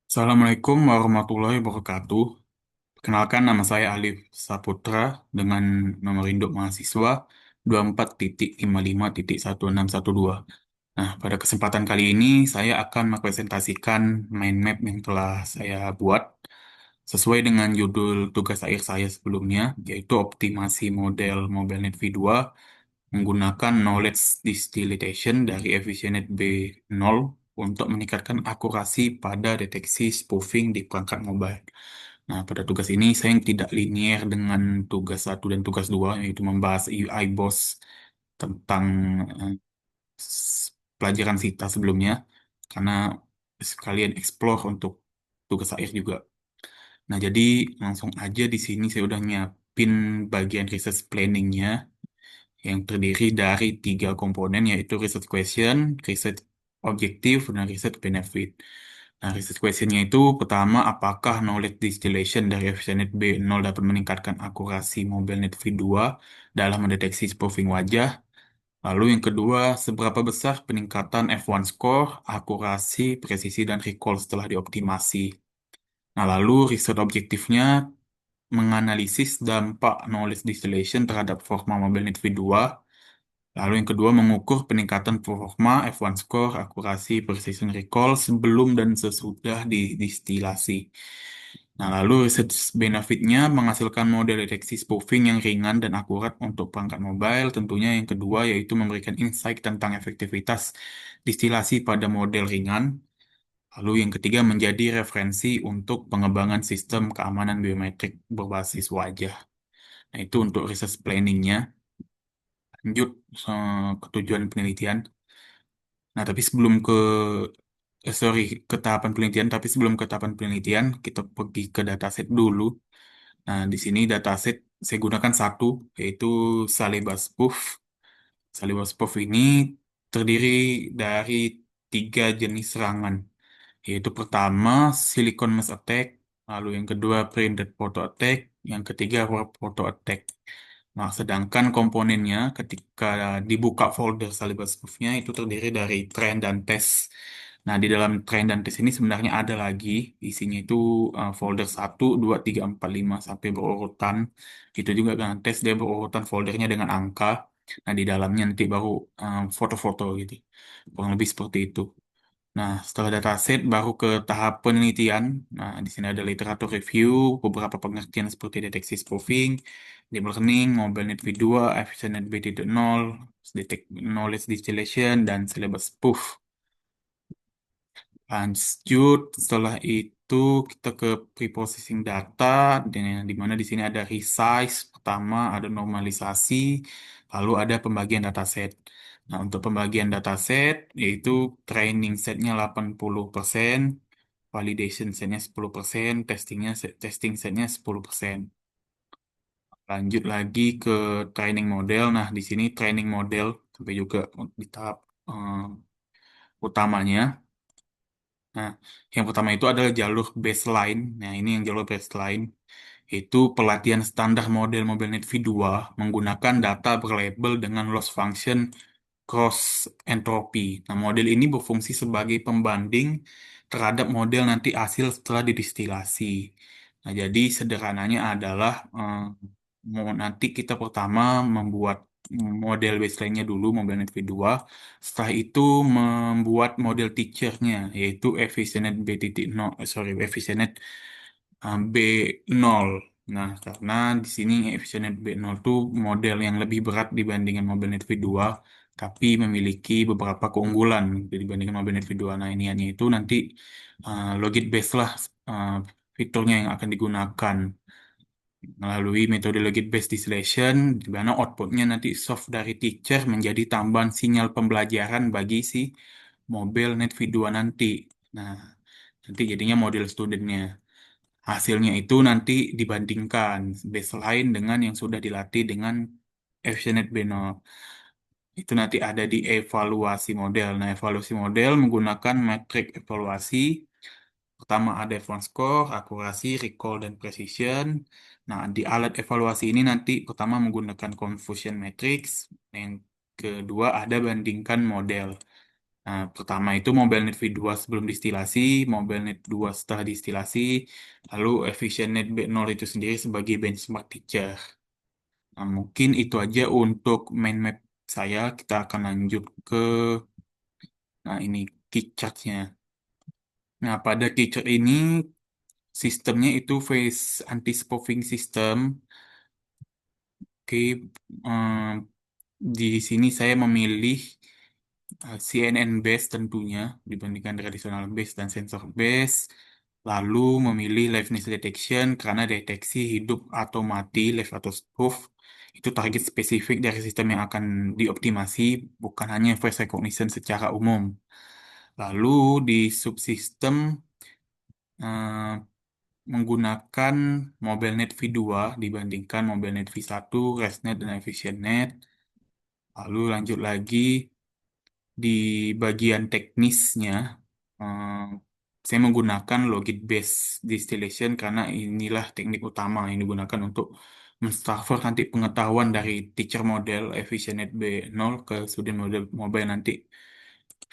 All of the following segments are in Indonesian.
Assalamualaikum warahmatullahi wabarakatuh. Perkenalkan nama saya Alif Saputra dengan nomor induk mahasiswa 24.55.1612. Nah, pada kesempatan kali ini saya akan mempresentasikan mind map yang telah saya buat sesuai dengan judul tugas akhir saya sebelumnya, yaitu optimasi model MobileNet V2 menggunakan knowledge distillation dari Efficient B0 untuk meningkatkan akurasi pada deteksi spoofing di perangkat mobile. Nah, pada tugas ini saya tidak linier dengan tugas satu dan tugas dua, yaitu membahas UI BOS tentang eh, pelajaran Sita sebelumnya, karena sekalian explore untuk tugas akhir juga. Nah, jadi langsung aja di sini saya udah nyiapin bagian research planningnya yang terdiri dari tiga komponen yaitu research question, research objektif, dan research benefit. Nah, research questionnya itu pertama, apakah knowledge distillation dari FSNet B0 dapat meningkatkan akurasi MobileNet V2 dalam mendeteksi spoofing wajah? Lalu yang kedua, seberapa besar peningkatan F1 score, akurasi, presisi, dan recall setelah dioptimasi? Nah, lalu research objektifnya menganalisis dampak knowledge distillation terhadap performa MobileNet V2. Lalu yang kedua, mengukur peningkatan performa F1 score, akurasi, precision recall sebelum dan sesudah didistilasi. Nah, lalu research benefitnya menghasilkan model deteksi spoofing yang ringan dan akurat untuk perangkat mobile. Tentunya yang kedua yaitu memberikan insight tentang efektivitas distilasi pada model ringan. Lalu yang ketiga menjadi referensi untuk pengembangan sistem keamanan biometrik berbasis wajah. Nah, itu untuk research planningnya. Lanjut ke tujuan penelitian. Nah, tapi sebelum sorry, ke tahapan penelitian, tapi sebelum ke tahapan penelitian, kita pergi ke dataset dulu. Nah, di sini dataset saya gunakan satu, yaitu Salibas Spoof. Salibas Spoof ini terdiri dari tiga jenis serangan, yaitu pertama, Silicon Mass Attack, lalu yang kedua, Printed Photo Attack, yang ketiga, Warp Photo Attack. Nah, sedangkan komponennya ketika dibuka folder Salibas Proof-nya itu terdiri dari train dan test. Nah, di dalam train dan test ini sebenarnya ada lagi isinya itu folder 1, 2, 3, 4, 5 sampai berurutan. Itu juga dengan tes dia berurutan foldernya dengan angka. Nah, di dalamnya nanti baru foto-foto gitu. Kurang lebih seperti itu. Nah, setelah dataset baru ke tahap penelitian. Nah, di sini ada literatur review, beberapa pengertian seperti deteksi spoofing, deep learning, MobileNet V2, EfficientNet B.0, detect knowledge distillation, dan syllabus spoof. Lanjut, setelah itu kita ke preprocessing data, di mana di sini ada resize, pertama ada normalisasi, lalu ada pembagian dataset. Nah, untuk pembagian dataset, yaitu training setnya 80%, validation setnya 10%, testing setnya 10%. Lanjut lagi ke training model. Nah, di sini training model sampai juga di tahap utamanya. Nah, yang pertama itu adalah jalur baseline. Nah, ini yang jalur baseline itu pelatihan standar model MobileNet V2 menggunakan data berlabel dengan loss function cross entropy. Nah, model ini berfungsi sebagai pembanding terhadap model nanti hasil setelah didistilasi. Nah, jadi sederhananya adalah nanti kita pertama membuat model baseline-nya dulu, MobileNet V2. Setelah itu membuat model teacher-nya, yaitu Efficient B.0, Efficient B0. Nah, karena di sini Efficient B0 itu model yang lebih berat dibandingkan MobileNet V2, tapi memiliki beberapa keunggulan dibandingkan MobileNet V2. Nah, ini hanya itu nanti logit based lah uh, fiturnya yang akan digunakan melalui metodologi based distillation, di mana outputnya nanti soft dari teacher menjadi tambahan sinyal pembelajaran bagi si mobil net V2 nanti. Nah, nanti jadinya model studentnya. Hasilnya itu nanti dibandingkan baseline dengan yang sudah dilatih dengan FCNet B0. Itu nanti ada di evaluasi model. Nah, evaluasi model menggunakan metrik evaluasi. Pertama ada F1 score, akurasi, recall, dan precision. Nah, di alat evaluasi ini nanti pertama menggunakan confusion matrix. Yang kedua ada bandingkan model. Nah, pertama itu MobileNet V2 sebelum distilasi, MobileNet 2 setelah distilasi, lalu EfficientNet B0 itu sendiri sebagai benchmark teacher. Nah, mungkin itu aja untuk mind map saya. Kita akan lanjut ke, nah ini keychartnya. Nah, pada keychart ini sistemnya itu phase anti-spoofing system. Oke, em, di sini saya memilih CNN base tentunya dibandingkan traditional base dan sensor base. Lalu memilih liveness detection karena deteksi hidup atau mati, live atau spoof. Itu target spesifik dari sistem yang akan dioptimasi, bukan hanya voice recognition secara umum. Lalu di subsistem eh, menggunakan MobileNet V2 dibandingkan MobileNet V1, ResNet, dan EfficientNet. Lalu lanjut lagi di bagian teknisnya, eh, saya menggunakan logit based distillation karena inilah teknik utama yang digunakan untuk mentransfer nanti pengetahuan dari teacher model EfficientNet B0 ke student model mobile nanti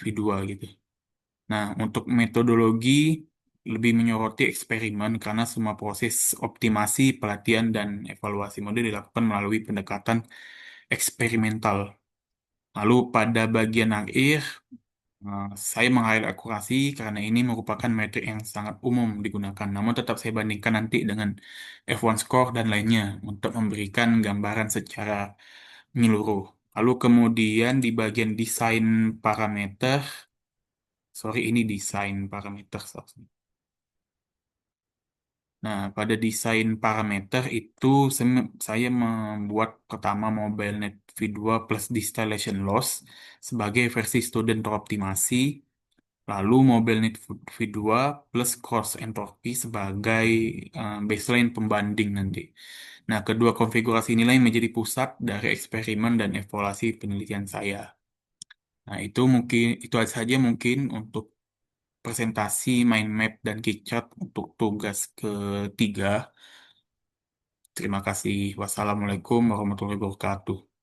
V2 gitu. Nah, untuk metodologi lebih menyoroti eksperimen karena semua proses optimasi, pelatihan, dan evaluasi model dilakukan melalui pendekatan eksperimental. Lalu pada bagian akhir, saya meng-highlight akurasi karena ini merupakan metrik yang sangat umum digunakan. Namun tetap saya bandingkan nanti dengan F1 score dan lainnya untuk memberikan gambaran secara menyeluruh. Lalu kemudian di bagian desain parameter, sorry ini desain parameter. Nah, pada desain parameter itu saya membuat pertama MobileNet V2 plus distillation loss sebagai versi student teroptimasi, lalu MobileNet V2 plus cross entropy sebagai baseline pembanding nanti. Nah, kedua konfigurasi inilah yang menjadi pusat dari eksperimen dan evaluasi penelitian saya. Nah, itu saja mungkin untuk presentasi mind map dan keychart untuk tugas ketiga. Terima kasih. Wassalamualaikum warahmatullahi wabarakatuh.